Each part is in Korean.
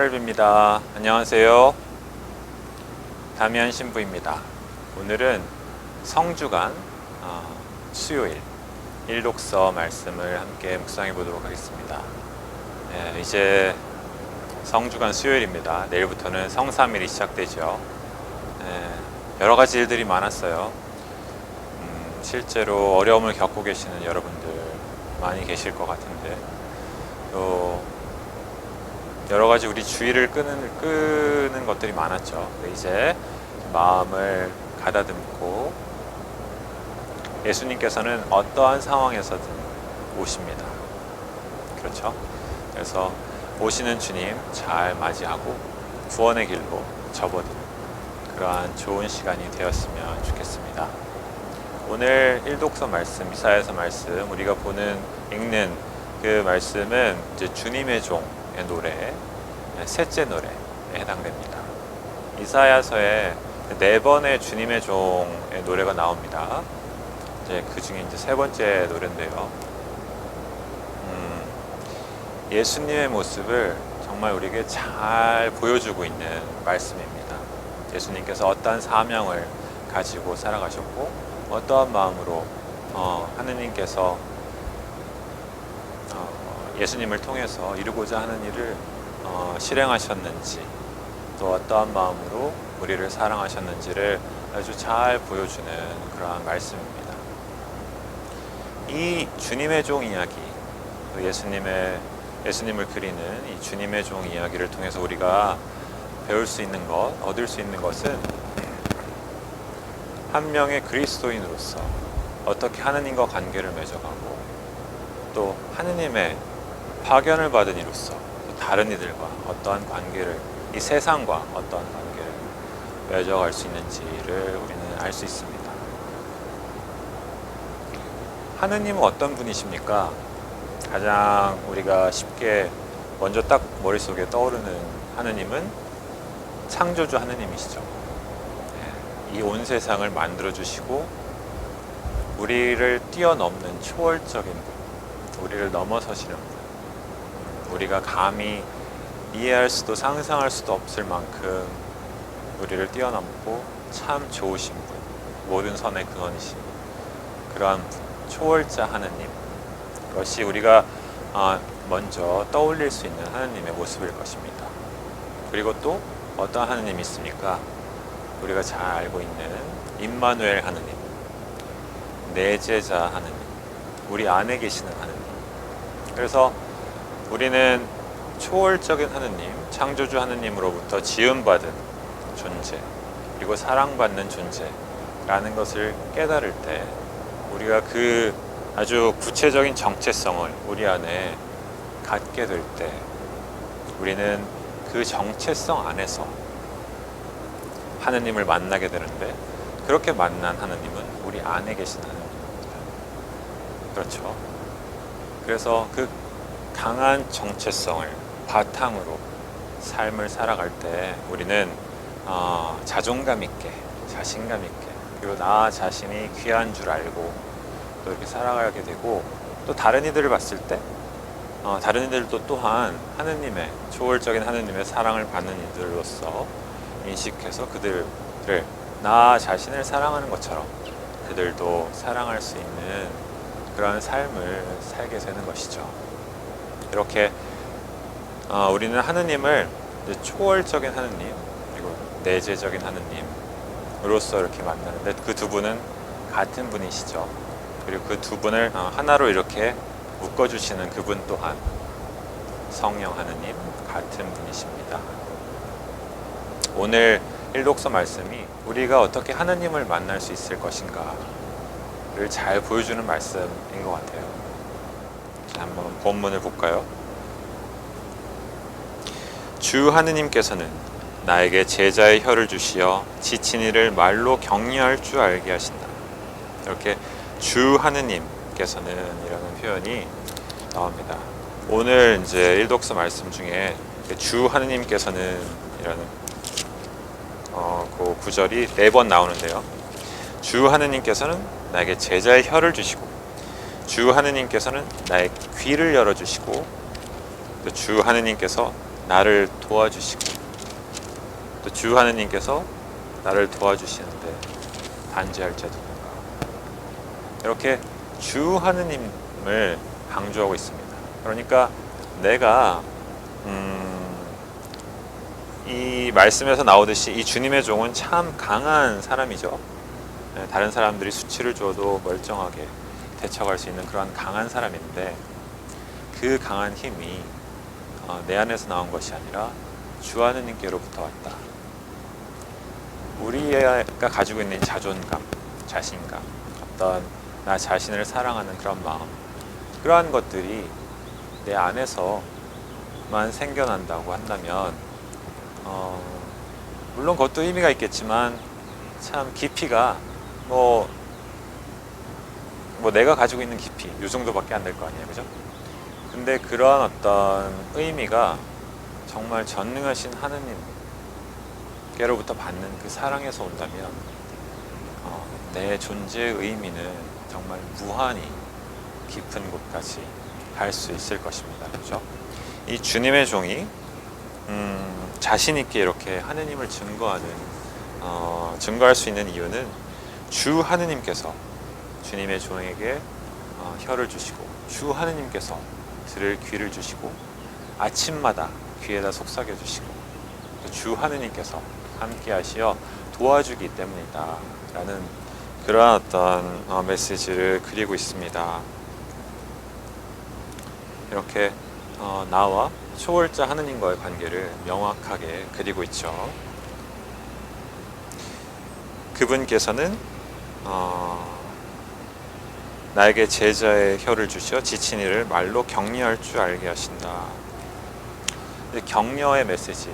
하늘비입니다. 안녕하세요. 다미안 신부입니다. 오늘은 성주간 수요일 일독서 말씀을 함께 묵상해 보도록 하겠습니다. 이제 성주간 수요일입니다. 내일부터는 성삼일이 시작되죠. 여러 가지 일들이 많았어요. 실제로 어려움을 겪고 계시는 여러분들 많이 계실 것 같은데, 또 여러 가지 우리 주의를 끄는 것들이 많았죠. 이제 마음을 가다듬고 예수님께서는 어떠한 상황에서든 오십니다. 그렇죠? 그래서 오시는 주님 잘 맞이하고 구원의 길로 접어드는 그러한 좋은 시간이 되었으면 좋겠습니다. 오늘 일독서 말씀, 이사야서 말씀, 우리가 읽는 그 말씀은 이제 주님의 종의 노래, 셋째 노래에 해당됩니다. 이사야서에 4번의 주님의 종의 노래가 나옵니다. 이제 그 중에 이제 3번째 노래인데요. 예수님의 모습을 정말 우리에게 잘 보여주고 있는 말씀입니다. 예수님께서 어떠한 사명을 가지고 살아가셨고, 어떠한 마음으로 하느님께서 예수님을 통해서 이루고자 하는 일을 실행하셨는지, 또 어떠한 마음으로 우리를 사랑하셨는지를 아주 잘 보여주는 그러한 말씀입니다. 이 주님의 종 이야기, 예수님을 그리는 이 주님의 종 이야기를 통해서 우리가 배울 수 있는 것, 얻을 수 있는 것은 한 명의 그리스도인으로서 어떻게 하느님과 관계를 맺어가고, 또 하느님의 파견을 받은 이로서 또 다른 이들과 어떠한 관계를, 이 세상과 어떠한 관계를 맺어갈 수 있는지를 우리는 알 수 있습니다. 하느님은 어떤 분이십니까? 가장 우리가 쉽게 먼저 딱 머릿속에 떠오르는 하느님은 창조주 하느님이시죠. 이 온 세상을 만들어주시고 우리를 뛰어넘는 초월적인 분, 우리를 넘어서시는 분, 우리가 감히 이해할 수도 상상할 수도 없을 만큼 우리를 뛰어넘고 참 좋으신 분, 모든 선의 근원이신 그러한 분, 초월자 하느님, 그것이 우리가 먼저 떠올릴 수 있는 하느님의 모습일 것입니다. 그리고 또 어떤 하느님이 있습니까? 우리가 잘 알고 있는 임마누엘 하느님, 내제자 하느님, 우리 안에 계시는 하느님. 그래서 우리는 초월적인 하느님, 창조주 하느님으로부터 지음받은 존재, 그리고 사랑받는 존재라는 것을 깨달을 때, 우리가 그 아주 구체적인 정체성을 우리 안에 갖게 될 때, 우리는 그 정체성 안에서 하느님을 만나게 되는데, 그렇게 만난 하느님은 우리 안에 계신 하느님입니다. 그렇죠? 그래서 그 강한 정체성을 바탕으로 삶을 살아갈 때 우리는 자존감 있게, 자신감 있게, 그리고 나 자신이 귀한 줄 알고 또 이렇게 살아가게 되고, 또 다른 이들을 봤을 때 다른 이들도 또한 하느님의, 초월적인 하느님의 사랑을 받는 이들로서 인식해서 그들을 나 자신을 사랑하는 것처럼 그들도 사랑할 수 있는 그런 삶을 살게 되는 것이죠. 이렇게 우리는 하느님을 초월적인 하느님, 그리고 내재적인 하느님으로서 이렇게 만나는데, 그 두 분은 같은 분이시죠. 그리고 그 두 분을 하나로 이렇게 묶어주시는 그분 또한 성령 하느님, 같은 분이십니다. 오늘 일독서 말씀이 우리가 어떻게 하느님을 만날 수 있을 것인가를 잘 보여주는 말씀인 것 같아요. 자, 한번 본문을 볼까요? 주 하느님께서는 나에게 제자의 혀를 주시어 지친 이를 말로 격려할 줄 알게 하신다. 이렇게 주 하느님께서는 이라는 표현이 나옵니다. 오늘 이제 일독서 말씀 중에 주 하느님께서는 이라는 그 구절이 4번 나오는데요. 주 하느님께서는 나에게 제자의 혀를 주시고, 주 하느님께서는 나의 귀를 열어주시고, 주 하느님께서 나를 도와주시고 또 주 하느님께서 나를 도와주시는데 단죄할 자도 있는가. 이렇게 주 하느님을 강조하고 있습니다. 그러니까 내가 이 말씀에서 나오듯이 이 주님의 종은 참 강한 사람이죠. 다른 사람들이 수치를 줘도 멀쩡하게 대처할 수 있는 그런 강한 사람인데 그 강한 힘이 내 안에서 나온 것이 아니라 주 하느님께로부터 왔다. 우리가 가지고 있는 자존감, 자신감, 어떤 나 자신을 사랑하는 그런 마음, 그러한 것들이 내 안에서만 생겨난다고 한다면 물론 그것도 의미가 있겠지만 참 깊이가 뭐 내가 가지고 있는 깊이 이 정도밖에 안 될 거 아니에요, 그죠? 근데 그러한 어떤 의미가 정말 전능하신 하느님께로부터 받는 그 사랑에서 온다면 내 존재의 의미는 정말 무한히 깊은 곳까지 갈 수 있을 것입니다, 그죠? 이 주님의 종이 자신 있게 이렇게 하느님을 증거할 수 있는 이유는 주 하느님께서 주님의 종에게 혀를 주시고 주 하느님께서 들을 귀를 주시고 아침마다 귀에다 속삭여 주시고 주 하느님께서 함께 하시어 도와주기 때문이다 라는 그러한 어떤 메시지를 그리고 있습니다. 이렇게 나와 초월자 하느님과의 관계를 명확하게 그리고 있죠. 그분께서는 나에게 제자의 혀를 주시어 지친 이를 말로 격려할 줄 알게 하신다. 격려의 메시지.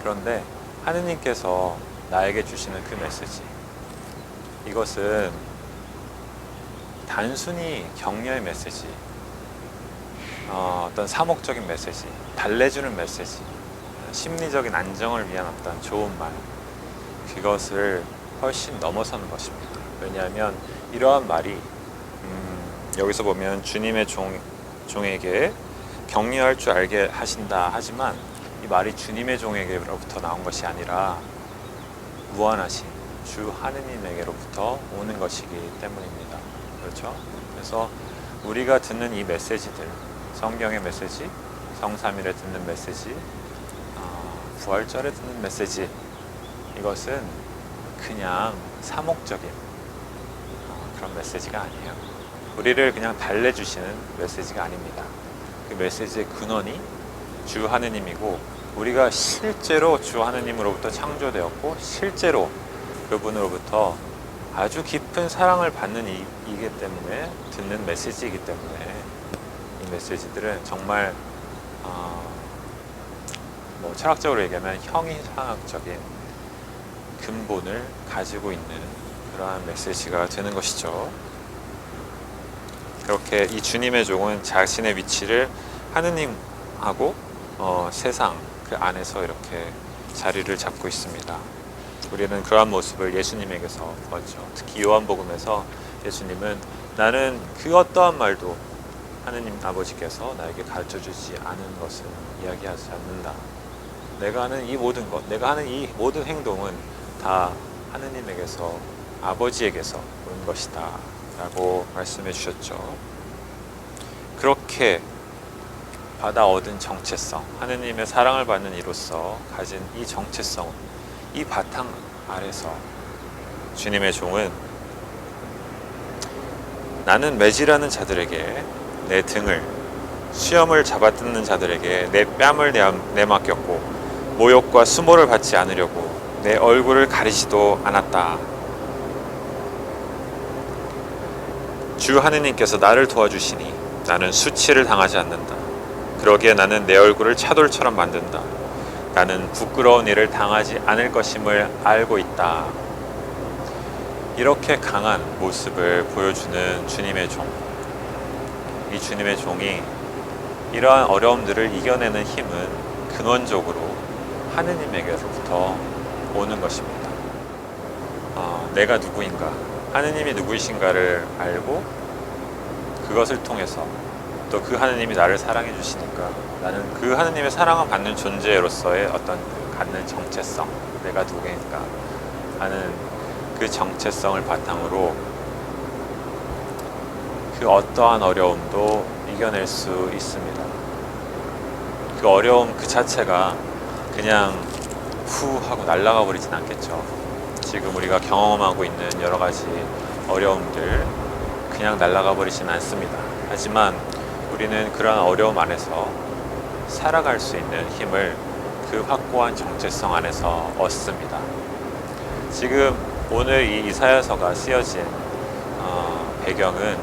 그런데 하느님께서 나에게 주시는 그 메시지, 이것은 단순히 격려의 메시지, 어떤 사목적인 메시지, 달래주는 메시지, 심리적인 안정을 위한 어떤 좋은 말, 그것을 훨씬 넘어서는 것입니다. 왜냐하면 이러한 말이 여기서 보면 주님의 종에게 격려할 줄 알게 하신다 하지만 이 말이 주님의 종에게로부터 나온 것이 아니라 무한하신 주 하느님에게로부터 오는 것이기 때문입니다. 그렇죠? 그래서 우리가 듣는 이 메시지들, 성경의 메시지, 성삼일에 듣는 메시지, 부활절에 듣는 메시지, 이것은 그냥 사목적인 그런 메시지가 아니에요. 우리를 그냥 달래주시는 메시지가 아닙니다. 그 메시지의 근원이 주 하느님이고 우리가 실제로 주 하느님으로부터 창조되었고 실제로 그분으로부터 아주 깊은 사랑을 받는 이기 때문에 듣는 메시지이기 때문에 이 메시지들은 정말 철학적으로 얘기하면 형이상학적인 근본을 가지고 있는 그러한 메시지가 되는 것이죠. 그렇게 이 주님의 종은 자신의 위치를 하느님하고 세상 그 안에서 이렇게 자리를 잡고 있습니다. 우리는 그러한 모습을 예수님에게서 보았죠. 특히 요한복음에서 예수님은 나는 그 어떠한 말도 하느님 아버지께서 나에게 가르쳐주지 않은 것은 이야기하지 않는다. 내가 하는 이 모든 것, 내가 하는 이 모든 행동은 다 하느님에게서, 아버지에게서 온 것이다 라고 말씀해 주셨죠. 그렇게 받아 얻은 정체성, 하느님의 사랑을 받는 이로써 가진 이 정체성, 이 바탕 아래서 주님의 종은 나는 매질하는 자들에게 내 등을, 수염을 잡아뜯는 자들에게 내 뺨을 내맡겼고 모욕과 수모를 받지 않으려고 내 얼굴을 가리지도 않았다. 주 하느님께서 나를 도와주시니 나는 수치를 당하지 않는다. 그러기에 나는 내 얼굴을 차돌처럼 만든다. 나는 부끄러운 일을 당하지 않을 것임을 알고 있다. 이렇게 강한 모습을 보여주는 주님의 종. 이 주님의 종이 이러한 어려움들을 이겨내는 힘은 근원적으로 하느님에게로부터 오는 것입니다. 내가 누구인가, 하느님이 누구이신가를 알고 그것을 통해서 또 그 하느님이 나를 사랑해 주시니까 나는 그 하느님의 사랑을 받는 존재로서의 어떤 그 갖는 정체성, 내가 누구인가 하는 그 정체성을 바탕으로 그 어떠한 어려움도 이겨낼 수 있습니다. 그 어려움 그 자체가 그냥 후 하고 날아가 버리진 않겠죠. 지금 우리가 경험하고 있는 여러 가지 어려움들 그냥 날아가 버리진 않습니다. 하지만 우리는 그러한 어려움 안에서 살아갈 수 있는 힘을 그 확고한 정체성 안에서 얻습니다. 지금 오늘 이 이사야서가 쓰여진 배경은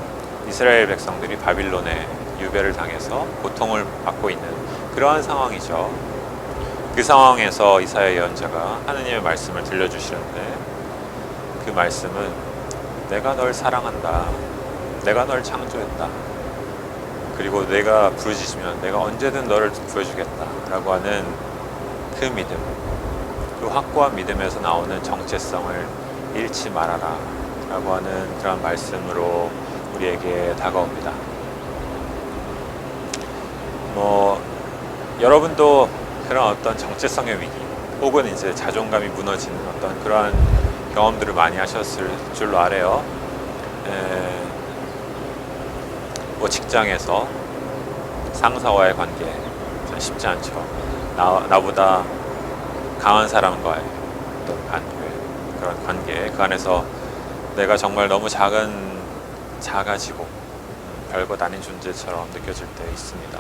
이스라엘 백성들이 바빌론에 유배를 당해서 고통을 받고 있는 그러한 상황이죠. 그 상황에서 이사야 예언자가 하느님의 말씀을 들려주시는데 그 말씀은 내가 널 사랑한다. 내가 널 창조했다. 그리고 내가 부르짖으면 내가 언제든 너를 구해주겠다 라고 하는 그 믿음, 그 확고한 믿음에서 나오는 정체성을 잃지 말아라 라고 하는 그런 말씀으로 우리에게 다가옵니다. 여러분도 그런 어떤 정체성의 위기 혹은 이제 자존감이 무너지는 어떤 그러한 경험들을 많이 하셨을 줄로 알아요. 직장에서 상사와의 관계 참 쉽지 않죠. 나보다 강한 사람과의 어떤 그런 관계, 그 안에서 내가 정말 너무 작아지고 별것 아닌 존재처럼 느껴질 때 있습니다.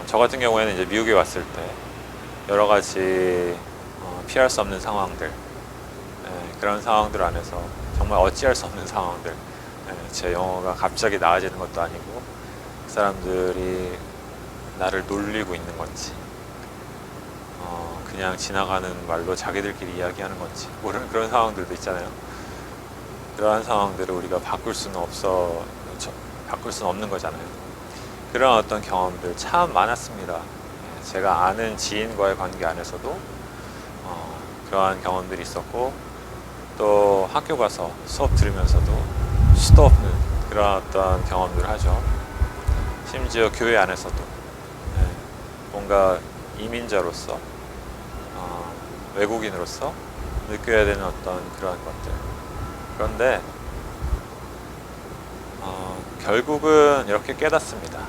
저 같은 경우에는 이제 미국에 왔을 때 여러 가지 피할 수 없는 상황들, 그런 상황들 안에서 정말 어찌할 수 없는 상황들, 제 영어가 갑자기 나아지는 것도 아니고 그 사람들이 나를 놀리고 있는 건지 그냥 지나가는 말로 자기들끼리 이야기하는 건지 모르는 그런 상황들도 있잖아요. 그러한 상황들을 우리가 바꿀 수는 없는 거잖아요. 그런 어떤 경험들 참 많았습니다. 제가 아는 지인과의 관계 안에서도 그러한 경험들이 있었고, 또 학교 가서 수업 들으면서도 수도 없는 그런 어떤 경험들을 하죠. 심지어 교회 안에서도 뭔가 이민자로서 외국인으로서 느껴야 되는 어떤 그러한 것들. 그런데 결국은 이렇게 깨닫습니다.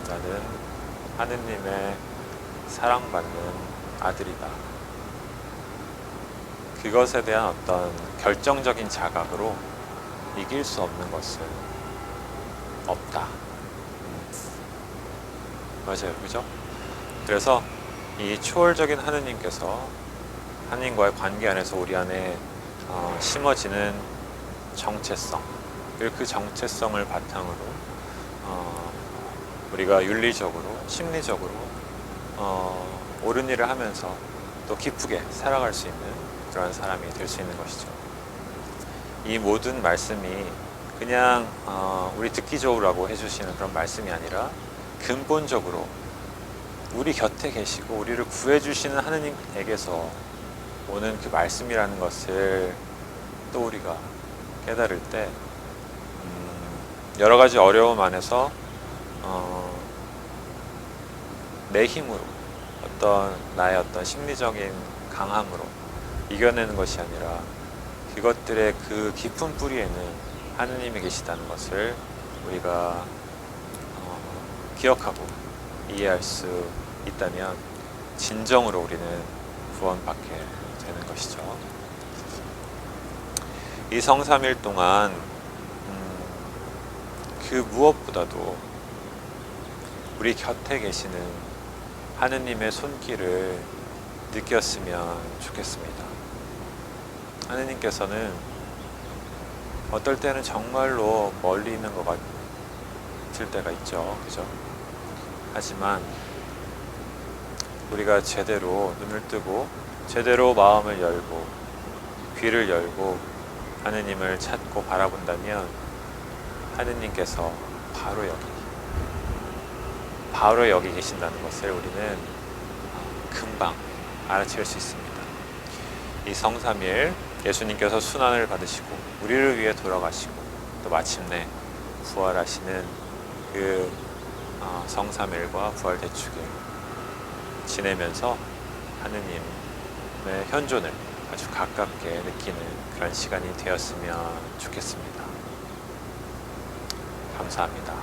나는 하느님의 사랑받는 아들이다. 그것에 대한 어떤 결정적인 자각으로 이길 수 없는 것은 없다. 맞아요, 그죠? 그래서 이 초월적인 하느님과의 관계 안에서 우리 안에 심어지는 정체성, 그리고 그 정체성을 바탕으로 우리가 윤리적으로, 심리적으로 옳은 일을 하면서 또 기쁘게 살아갈 수 있는 그런 사람이 될 수 있는 것이죠. 이 모든 말씀이 그냥 우리 듣기 좋으라고 해주시는 그런 말씀이 아니라 근본적으로 우리 곁에 계시고 우리를 구해주시는 하느님에게서 오는 그 말씀이라는 것을 또 우리가 깨달을 때 여러 가지 어려움 안에서 내 힘으로 나의 어떤 심리적인 강함으로 이겨내는 것이 아니라 그것들의 그 깊은 뿌리에는 하느님이 계시다는 것을 우리가 기억하고 이해할 수 있다면 진정으로 우리는 구원받게 되는 것이죠. 이 성삼일 동안 그 무엇보다도 우리 곁에 계시는 하느님의 손길을 느꼈으면 좋겠습니다. 하느님께서는 어떨 때는 정말로 멀리 있는 것 같을 때가 있죠. 그죠? 하지만 우리가 제대로 눈을 뜨고 제대로 마음을 열고 귀를 열고 하느님을 찾고 바라본다면 하느님께서 바로 여기 계신다는 것을 우리는 금방 알아챌 수 있습니다. 이 성삼일 예수님께서 순환을 받으시고 우리를 위해 돌아가시고 또 마침내 부활하시는 그 성삼일과 부활대축일 지내면서 하느님의 현존을 아주 가깝게 느끼는 그런 시간이 되었으면 좋겠습니다. 감사합니다.